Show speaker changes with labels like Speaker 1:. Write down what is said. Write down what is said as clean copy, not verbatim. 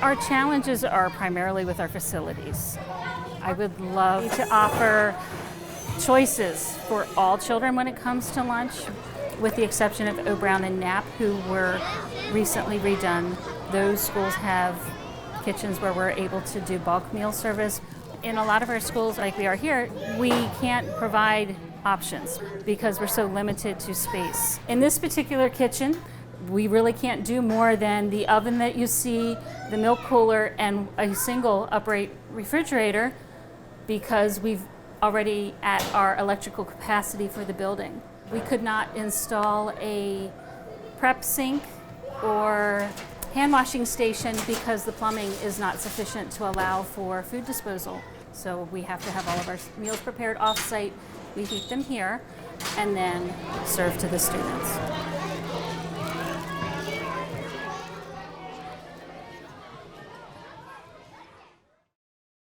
Speaker 1: Our challenges are primarily with our facilities. I would love to offer choices for all children when it comes to lunch, with the exception of O-Brown and Knapp, who were recently redone. Those schools have kitchens where we're able to do bulk meal service. In a lot of our schools, like we are here, we can't provide options because we're so limited to space. In this particular kitchen, we really can't do more than the oven that you see, the milk cooler, and a single upright refrigerator because we've already at our electrical capacity for the building. We could not install a prep sink or hand washing station because the plumbing is not sufficient to allow for food disposal. So we have to have all of our meals prepared off-site. We heat them here and then serve to the students.